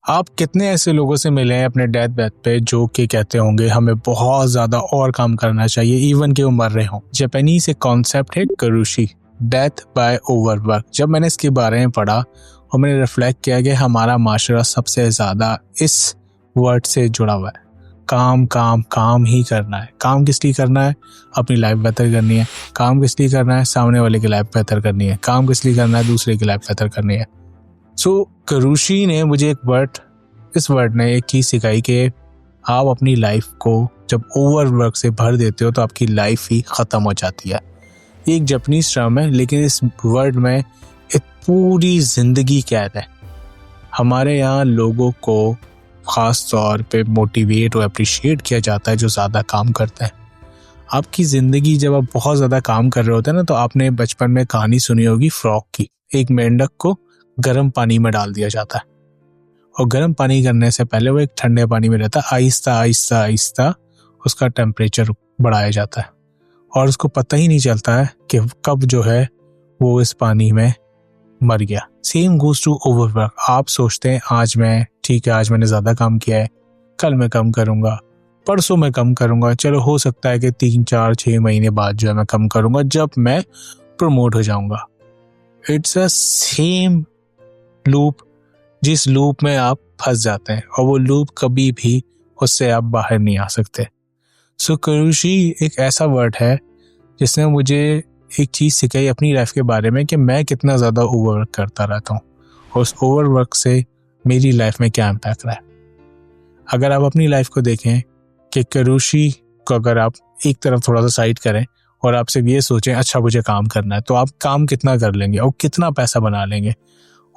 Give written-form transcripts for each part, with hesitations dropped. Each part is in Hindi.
आप कितने ऐसे लोगों से मिले हैं अपने डेथ बेड पे जो कि कहते होंगे हमें बहुत ज़्यादा और काम करना चाहिए इवन कि वो मर रहे हों। जापानीज एक कॉन्सेप्ट है करूशी, डेथ बाय ओवरवर्क। जब मैंने इसके बारे में पढ़ा और मैंने रिफ्लेक्ट किया कि हमारा माशरा सबसे ज़्यादा इस वर्ड से जुड़ा हुआ है, काम काम काम ही करना है। काम किस लिए करना है? अपनी लाइफ बेहतर करनी है। काम किस लिए करना है? सामने वाले की लाइफ बेहतर करनी है। काम किस लिए करना है? दूसरे की लाइफ बेहतर करनी है। सो करूशी ने मुझे इस वर्ड ने एक चीज़ सिखाई कि आप अपनी लाइफ को जब ओवरवर्क से भर देते हो तो आपकी लाइफ ही ख़त्म हो जाती है। ये एक जापानीज टर्म है, लेकिन इस वर्ड में एक पूरी ज़िंदगी कैद है। हमारे यहाँ लोगों को ख़ास तौर पे मोटिवेट और अप्रिशिएट किया जाता है जो ज़्यादा काम करते हैं। आपकी ज़िंदगी जब आप बहुत ज़्यादा काम कर रहे होते हैं ना, तो आपने बचपन में कहानी सुनी होगी फ्रॉग की। एक मेंढक को गर्म पानी में डाल दिया जाता है और गर्म पानी करने से पहले वो एक ठंडे पानी में रहता है। आहिस्ता आहिस्ता आहिस्ता उसका टेम्परेचर बढ़ाया जाता है और उसको पता ही नहीं चलता है कि कब जो है वो इस पानी में मर गया। Same goes to overwork. आप सोचते हैं आज मैंने ज़्यादा काम किया है, कल मैं कम करूँगा, परसों मैं कम करूँगा, चलो हो सकता है कि 3 4 6 महीने बाद जो है मैं कम करूँगा जब मैं प्रमोट हो जाऊँगा। इट्स अ सेम लूप, जिस लूप में आप फंस जाते हैं और वो लूप कभी भी उससे आप बाहर नहीं आ सकते। सो करूशी एक ऐसा वर्ड है जिसने मुझे एक चीज़ सिखाई अपनी लाइफ के बारे में कि मैं कितना ज़्यादा ओवरवर्क करता रहता हूँ और उस ओवरवर्क से मेरी लाइफ में क्या इम्पैक्ट रहा है। अगर आप अपनी लाइफ को देखें कि करूशी को अगर आप एक तरफ थोड़ा सा साइड करें और आप सिर्फ ये सोचें अच्छा मुझे काम करना है, तो आप काम कितना कर लेंगे और कितना पैसा बना लेंगे।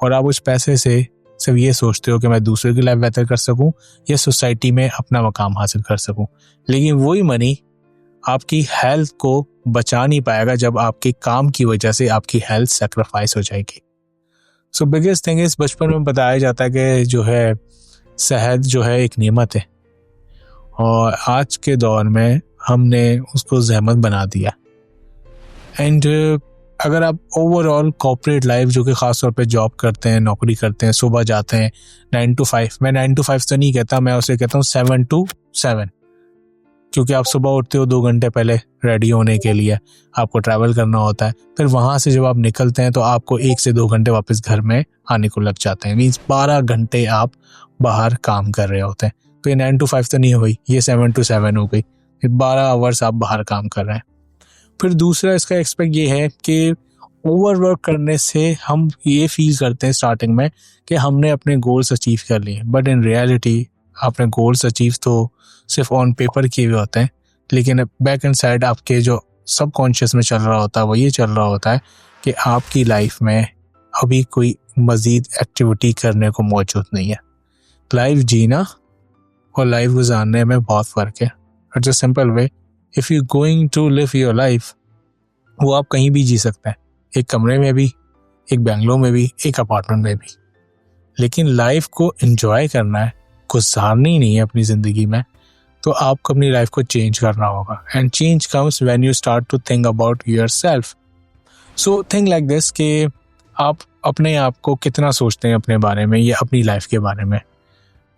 और आप उस पैसे से सिर्फ ये सोचते हो कि मैं दूसरे की लाइफ बेहतर कर सकूं या सोसाइटी में अपना मकाम हासिल कर सकूं, लेकिन वही मनी आपकी हेल्थ को बचा नहीं पाएगा जब आपके काम की वजह से आपकी हेल्थ सेक्रीफाइस हो जाएगी। सो बिगेस्ट थिंग इज, बचपन में बताया जाता है कि जो है सेहत जो है एक नेमत है और आज के दौर में हमने उसको ज़हमत बना दिया। एंड अगर आप ओवरऑल कॉर्पोरेट लाइफ जो कि ख़ास तौर पे जॉब करते हैं, नौकरी करते हैं, सुबह जाते हैं 9 to 5, मैं 9 to 5 तो नहीं कहता, मैं उसे कहता हूँ 7 to 7, क्योंकि आप सुबह उठते हो 2 घंटे पहले रेडी होने के लिए, आपको ट्रैवल करना होता है, फिर वहाँ से जब आप निकलते हैं तो आपको 1 से 2 घंटे वापस घर में आने को लग जाते हैं। मीन्स 12 घंटे आप बाहर काम कर रहे होते हैं। तो ये 9 to 5 तो नहीं हुई, ये 7 to 7 हो गई। 12 आवर्स आप बाहर काम कर रहे हैं। फिर दूसरा इसका एस्पेक्ट ये है कि ओवरवर्क करने से हम ये फील करते हैं स्टार्टिंग में कि हमने अपने गोल्स अचीव कर लिए, बट इन रियलिटी आपने गोल्स अचीव तो सिर्फ ऑन पेपर किए हुए होते हैं, लेकिन बैक एंड साइड आपके जो सबकॉन्शियस में चल रहा होता है वो ये चल रहा होता है कि आपकी लाइफ में अभी कोई मज़ीद एक्टिविटी करने को मौजूद नहीं है। लाइफ जीना और लाइफ गुजारने में बहुत फ़र्क है। It's a simple way, if you going to live your life, वो आप कहीं भी जी सकते हैं, एक कमरे में भी, एक बेंगलोर में भी, एक अपार्टमेंट में भी, लेकिन लाइफ को एंजॉय करना है, गुजारनी नहीं है अपनी ज़िंदगी में, तो आपको अपनी लाइफ को चेंज करना होगा। And change comes when you start to think about yourself. So think like this कि आप अपने आप को कितना सोचते हैं अपने बारे में या अपनी लाइफ के बारे में,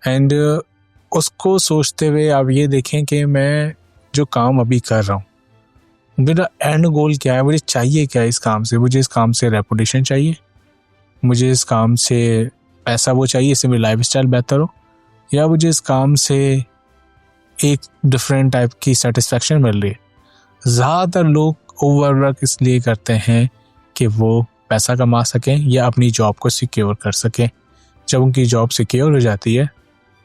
एंड उसको सोचते हुए आप ये देखें कि मैं जो काम अभी कर रहा हूँ, मेरा एंड गोल क्या है, मुझे चाहिए क्या इस काम से। मुझे इस काम से रेपुटेशन चाहिए, मुझे इस काम से पैसा वो चाहिए, इससे मेरी लाइफ स्टाइल बेहतर हो, या मुझे इस काम से एक डिफरेंट टाइप की सेटिस्फेक्शन मिल रही है। ज़्यादातर लोग ओवरवर्क इसलिए करते हैं कि वो पैसा कमा सकें या अपनी जॉब को सिक्योर कर सकें। जब उनकी जॉब सिक्योर हो जाती है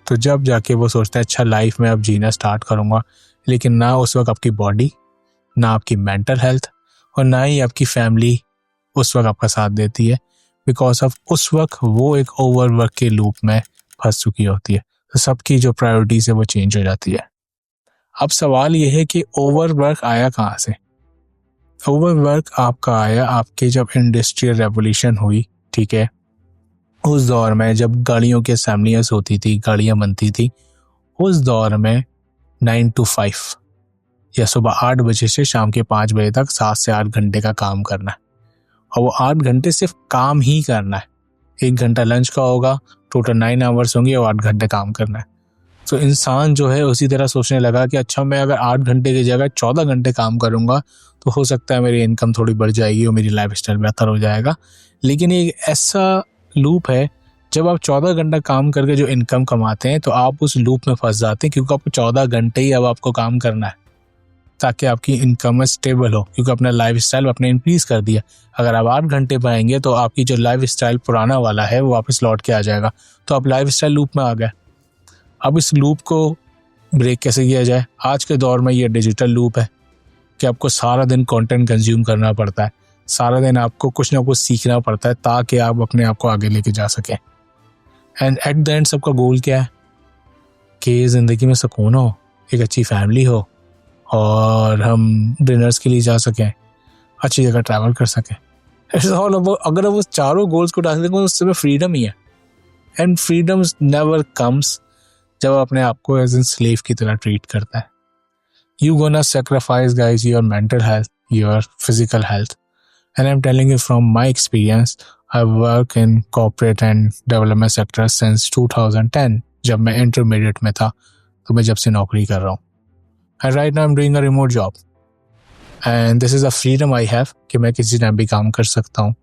तो जब जाके वो सोचते हैं अच्छा लाइफ में अब जीना स्टार्ट करूँगा, लेकिन ना उस वक्त आपकी बॉडी, ना आपकी मेंटल हेल्थ और ना ही आपकी फैमिली उस वक्त आपका साथ देती है, बिकॉज ऑफ उस वक्त वो एक ओवरवर्क के लूप में फंस चुकी होती है। तो सबकी जो प्रायोरिटीज है वो चेंज हो जाती है। अब सवाल ये है कि ओवरवर्क आया कहाँ से? ओवरवर्क आपका आया आपके जब इंडस्ट्रियल रेवोल्यूशन हुई, ठीक है, उस दौर में जब गाड़ियों की असेंबलियाँ होती थी, गाड़ियाँ बनती थी, उस दौर में 9 to 5 या सुबह 8 बजे से शाम के 5 बजे तक 7 से 8 घंटे का काम करना है, और वो 8 घंटे सिर्फ काम ही करना है। 1 घंटा लंच का होगा, टोटल 9 आवर्स होंगे और 8 घंटे काम करना है। तो इंसान जो है उसी तरह सोचने लगा कि अच्छा मैं अगर 8 घंटे की जगह 14 घंटे काम करूँगा तो हो सकता है मेरी इनकम थोड़ी बढ़ जाएगी और मेरी लाइफस्टाइल बेहतर हो जाएगा। लेकिन ये एक ऐसा लूप है, जब आप 14 घंटा काम करके जो इनकम कमाते हैं तो आप उस लूप में फंस जाते हैं, क्योंकि आपको 14 घंटे ही अब आपको काम करना है ताकि आपकी इनकम स्टेबल हो, क्योंकि अपना लाइफस्टाइल आपने इंक्रीज कर दिया। अगर आप 8 घंटे पाएंगे तो आपकी जो लाइफस्टाइल पुराना वाला है वो वापस लौट के आ जाएगा, तो आप लाइफस्टाइल लूप में आ गए। अब इस लूप को ब्रेक कैसे किया जाए? आज के दौर में ये डिजिटल लूप है कि आपको सारा दिन कंटेंट कंज्यूम करना पड़ता है, सारा दिन आपको कुछ ना कुछ सीखना पड़ता है ताकि आप अपने आप को आगे लेके जा सकें। एंड एट द एंड सबका गोल क्या है? कि ज़िंदगी में सुकून हो, एक अच्छी फैमिली हो और हम डिनर्स के लिए जा सकें, अच्छी जगह ट्रैवल कर सकें। इट्स ऑल अबाउट, अगर वो चारों गोल्स को डाल देंगे उससे फ्रीडम ही है। एंड फ्रीडम नेवर कम्स जब अपने आप को एज एन स्लेव की तरह ट्रीट करता है। You gonna sacrifice guys your mental health, your physical health. And I am telling you from my experience, I work in corporate and development sector since 2010। जब मैं इंटरमीडिएट में था तो मैं जब से नौकरी कर रहा हूँ। And right now I am doing a remote job and this is a freedom I have कि मैं किसी टाइम भी काम कर सकता हूँ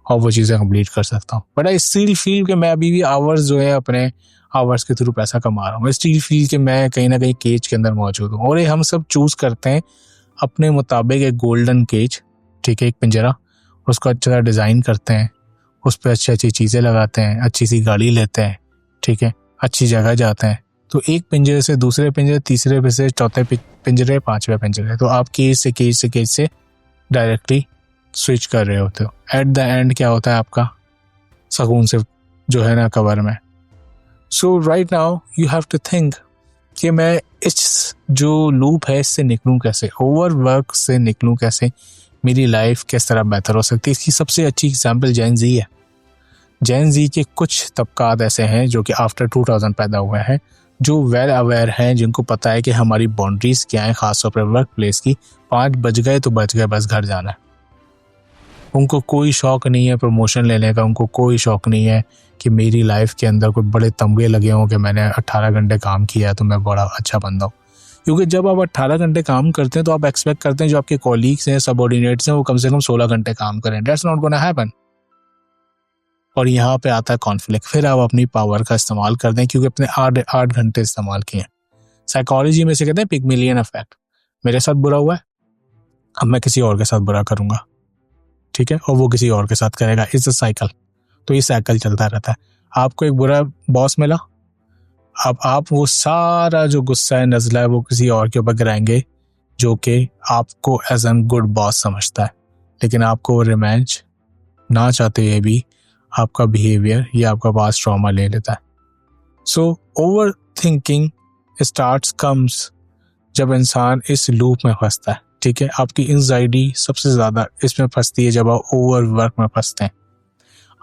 और वो चीज़ें कंप्लीट कर सकता हूँ। बट आई स्टिल फील कि मैं अभी भी आवर्स जो है अपने आवर्स के थ्रू पैसा कमा रहा हूँ। आई स्टिल फील कि मैं कहीं ना कहीं केज के अंदर मौजूद हूँ। और ये हम सब चूज़ करते हैं अपने मुताबिक एक गोल्डन केज, ठीक है, एक पिंजरा, उसको अच्छी तरह डिज़ाइन करते हैं, उस पर अच्छी अच्छी चीज़ें लगाते हैं, अच्छी सी गाड़ी लेते हैं, ठीक है, अच्छी जगह जाते हैं। तो एक पिंजरे से दूसरे पिंजरे, तीसरे पे से चौथे पिंजरे, पांचवें पिंजरे, तो आप केज से डायरेक्टली स्विच कर रहे होते हो। एट द एंड क्या होता है? आपका सुकून से जो है ना कवर में। So right now you have to think कि मैं इस जो लूप है इससे निकलूं कैसे, ओवरवर्क से निकलूं कैसे, मेरी लाइफ किस तरह बेहतर हो सकती है। इसकी सबसे अच्छी एग्जाम्पल जेन जी है। जेन जी के कुछ तबकात ऐसे हैं जो कि आफ्टर 2000 पैदा हुए हैं, जो वेल अवेयर हैं, जिनको पता है कि हमारी बाउंड्रीज क्या हैं, खासतौर पर वर्क प्लेस की। 5 बज गए तो बज गए, बस घर जाना है। उनको कोई शौक़ नहीं है प्रमोशन लेने का, उनको कोई शौक़ नहीं है कि मेरी लाइफ के अंदर कोई बड़े तमगे लगे हों कि मैंने 18 घंटे काम किया तो मैं बड़ा अच्छा बंदा हूँ। क्योंकि जब आप 18 घंटे काम करते हैं तो आप एक्सपेक्ट करते हैं जो आपके कॉलीग्स हैं, सबऑर्डिनेट्स हैं, वो कम से कम 16 घंटे काम करें। That's not gonna happen. और यहाँ पे आता है कॉन्फ्लिक्ट। फिर आप अपनी पावर का इस्तेमाल कर दें क्योंकि अपने 8 घंटे इस्तेमाल किए। साइकोलॉजी में से कहते हैं पिग्मिलियन इफेक्ट। मेरे साथ बुरा हुआ है, अब मैं किसी और के साथ बुरा करूंगा, ठीक है, और वो किसी और के साथ करेगा। It's a cycle. तो ये साइकिल चलता रहता है। आपको एक बुरा बॉस मिला, अब आप वो सारा जो गुस्सा है, नज़ला है, वो किसी और के ऊपर गिराएंगे जो कि आपको एज एन गुड बॉस समझता है। लेकिन आपको रिवेंज ना चाहते हुए भी आपका बिहेवियर या आपका पास्ट ट्रॉमा ले लेता है। So over thinking starts comes जब इंसान इस लूप में फंसता है, ठीक है। आपकी एंजाइटी सबसे ज़्यादा इसमें फंसती है जब आप ओवर वर्क में फंसते हैं।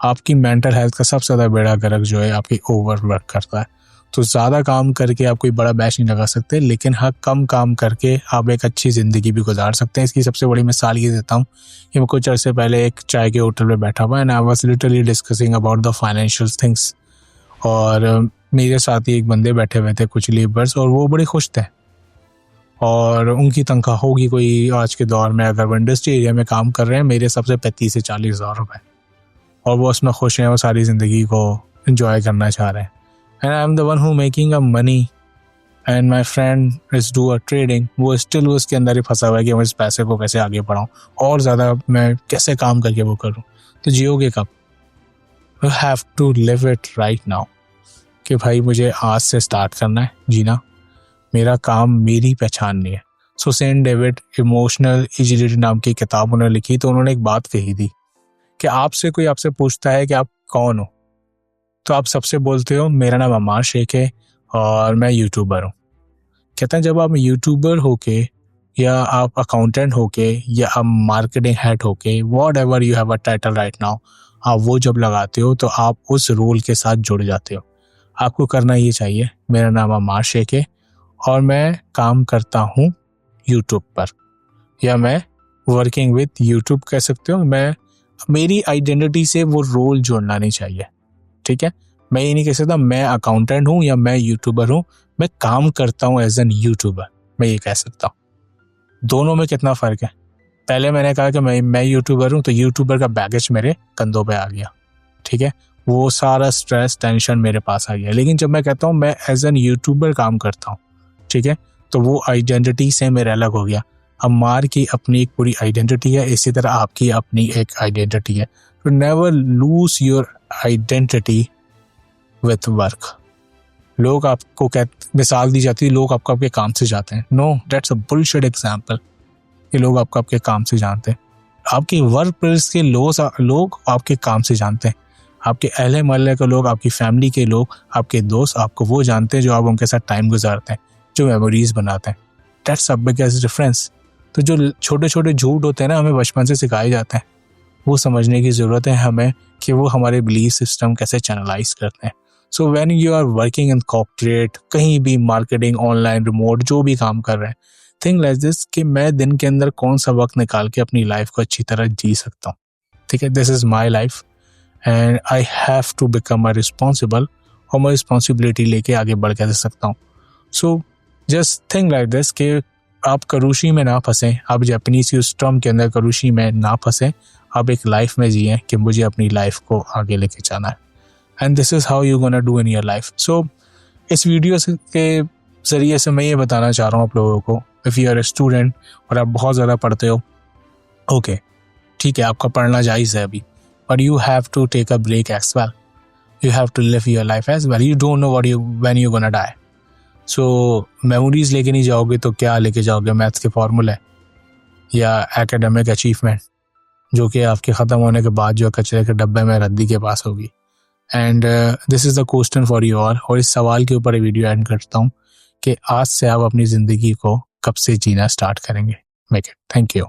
आपकी मेंटल हेल्थ का सबसे ज़्यादा बेड़ा गर्क जो है आपकी ओवर वर्क करता है। तो ज़्यादा काम करके आप कोई बड़ा बैच नहीं लगा सकते, लेकिन हाँ, कम काम करके आप एक अच्छी ज़िंदगी भी गुजार सकते हैं। इसकी सबसे बड़ी मिसाल ये देता हूँ कि मैं कुछ अर्से पहले एक चाय के होटल में बैठा हुआ and I was literally discussing about the financial things. और मेरे साथ ही एक बंदे बैठे हुए थे, कुछ लेबर्स, और वो बड़े खुश थे। और उनकी तनख्वाह होगी कोई आज के दौर में, अगर वो इंडस्ट्री एरिया में काम कर रहे हैं, मेरे सबसे 35 से 40 हज़ार रुपये, और वो उसमें खुश हैं, वो सारी ज़िंदगी को एंजॉय करना चाह रहे हैं। And I am the one who making a money and my friend is do a trading. वो स्टिल उसके अंदर ही फंसा हुआ है कि मैं इस पैसे को कैसे आगे बढ़ाऊँ और ज़्यादा मैं कैसे काम करके वो करूँ। तो जियोगे कब? You have to live it right now कि भाई मुझे आज से स्टार्ट करना है जीना। मेरा काम मेरी पहचान नहीं है। So saint David emotional agility नाम की किताब उन्होंने लिखी, तो उन्होंने एक बात कही थी कि आपसे कोई आपसे पूछता है कि आप कौन हो, तो आप सबसे बोलते हो मेरा नाम अमार शेख है और मैं यूट्यूबर हूँ। कहते हैं जब आप यूट्यूबर होके या आप अकाउंटेंट होके या आप मार्केटिंग हेड होके, what ever you have a title right now, आप वो जब लगाते हो तो आप उस रोल के साथ जुड़ जाते हो। आपको करना ये चाहिए, मेरा नाम अमार शेख है और मैं काम करता हूँ यूट्यूब पर, या मैं वर्किंग विद यूट्यूब कह सकते हो। मैं मेरी आइडेंटिटी से वो रोल जोड़ना नहीं चाहिए। ठीक है, मैं ये नहीं कह सकता मैं अकाउंटेंट हूँ या मैं यूट्यूबर हूँ, मैं काम करता हूँ एज एन यूट्यूबर, मैं ये कह सकता हूँ। दोनों में कितना फ़र्क है। पहले मैंने कहा कि मैं यूट्यूबर हूँ, तो यूट्यूबर का बैगेज मेरे कंधों पे आ गया, ठीक है, वो सारा स्ट्रेस टेंशन मेरे पास आ गया। लेकिन जब मैं कहता हूँ मैं एज एन यूट्यूबर काम करता हूँ, ठीक है, तो वो आइडेंटिटी से मेरा अलग हो गया। अब मार की अपनी एक पूरी आइडेंटिटी है, इसी तरह आपकी अपनी एक आइडेंटिटी है। तो never lose your identity with work. लोग आपको मिसाल दी जाती है, लोग आपको आपके काम से जाते हैं। No, that's a bullshit example. ये लोग आपको आपके काम से जानते हैं। आपकी वर्क प्लेस के लोग आपके काम से जानते हैं। आपके अहले मोहल्ले के लोग, आपकी फैमिली के लोग, आपके दोस्त आपको वो जानते हैं जो आप उनके साथ टाइम गुजारते हैं, जो मेमोरीज बनाते हैं। That's a biggest difference. तो जो छोटे छोटे झूठ होते हैं ना, हमें बचपन से सिखाए जाते हैं, वो समझने की ज़रूरत है हमें कि वो हमारे बिलीफ सिस्टम कैसे चैनलाइज करते हैं। So when you are working in corporate, कहीं भी मार्केटिंग, ऑनलाइन, रिमोट, जो भी काम कर रहे हैं, थिंक लाइक दिस कि मैं दिन के अंदर कौन सा वक्त निकाल के अपनी लाइफ को अच्छी तरह जी सकता हूँ, ठीक है, this is my life and I have to become a responsible, और मैं रिस्पॉन्सिबिलिटी लेके आगे बढ़ के दे सकता हूँ। So just think like this कि आप करूशी में ना फंसें, आप जापानीज की उस टर्म के अंदर करूशी में ना फंसें, आप एक लाइफ में जिएं कि मुझे अपनी लाइफ को आगे लेके जाना है, and this is how you gonna do in your life. So इस वीडियो के ज़रिए से मैं ये बताना चाह रहा हूँ आप लोगों को, if you are a student और आप बहुत ज़्यादा पढ़ते हो, ओके, ठीक है, आपका पढ़ना जायज़ है अभी, but you have to take a break as well, you have to live your life as well, you don't know when you gonna die. So memories लेके नहीं जाओगे तो क्या लेके जाओगे, मैथ्स के फॉर्मूले या एकेडमिक अचीवमेंट, जो कि आपके ख़त्म होने के बाद जो कचरे के डब्बे में रद्दी के पास होगी। And this is the question for you all, और इस सवाल के ऊपर वीडियो एंड करता हूँ कि आज से आप अपनी ज़िंदगी को कब से जीना स्टार्ट करेंगे। Make it. Thank you.